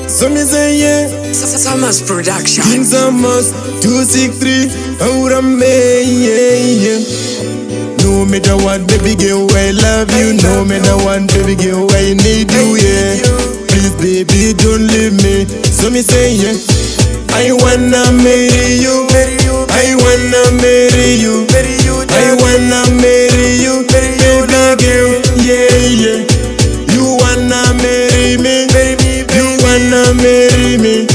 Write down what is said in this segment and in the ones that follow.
So me say yeah, Summers Production. Kings Amos 263 out of me, yeah. No matter what, baby girl, I love you. No matter what, baby girl, I need you, yeah. Please, baby, don't leave me. So me say yeah, I wanna marry you. I wanna marry you. I wanna marry you, baby girl, yeah. You wanna marry me. You wanna marry me.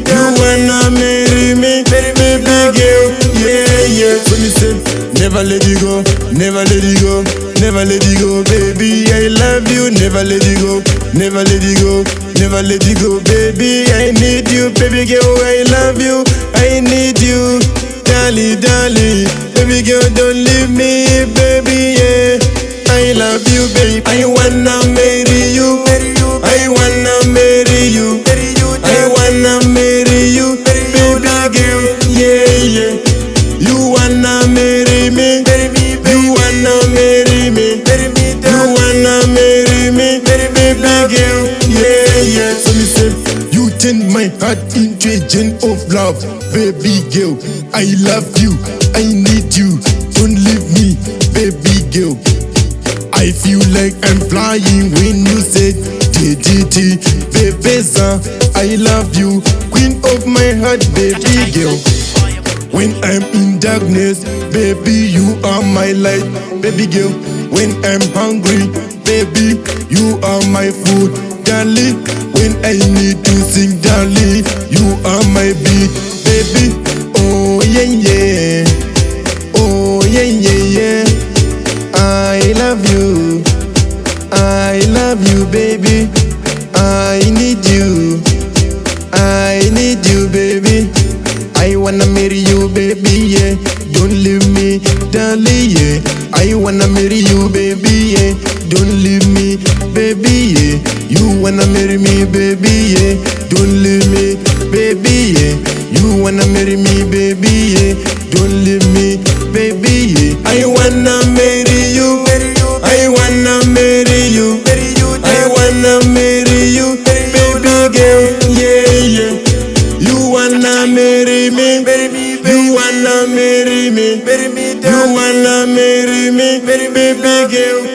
You wanna marry me, baby girl, yeah. So me say, never let you go, never let you go, never let you go, baby. I love you, never let you go, never let you go, never let you go, baby. I need you, baby girl, I love you, I need you, darling, baby girl, don't leave me, baby, yeah. I love you, baby. I wanna marry you. I wanna marry you. I wanna marry you, baby girl, yeah. You wanna marry me. You wanna marry me. You wanna marry me, baby girl, yeah. So me say, you turn my heart into a gem of love, baby girl. I love you, I need you. Don't leave me, baby girl. I feel like I'm flying when you say DDT, baby son, I love you, queen of my heart, baby girl. When I'm in darkness, baby, you are my light, baby girl. When I'm hungry, baby, you are my food, darling. When I need to sing, darling, you are my beat, baby. Oh yeah. Oh yeah. I love you, baby. I need you, baby. I wanna marry you, baby, yeah. Don't leave me, darling, yeah. I wanna marry you, baby, yeah. Don't leave me, baby, yeah. You wanna marry me, baby, yeah. Don't leave me, baby, yeah. You wanna marry me, baby, yeah. Don't leave me, baby, yeah. I wanna marry you. I wanna marry you. I wanna marry you, baby girl, yeah. You wanna marry me. You wanna marry me. You wanna marry me, baby girl.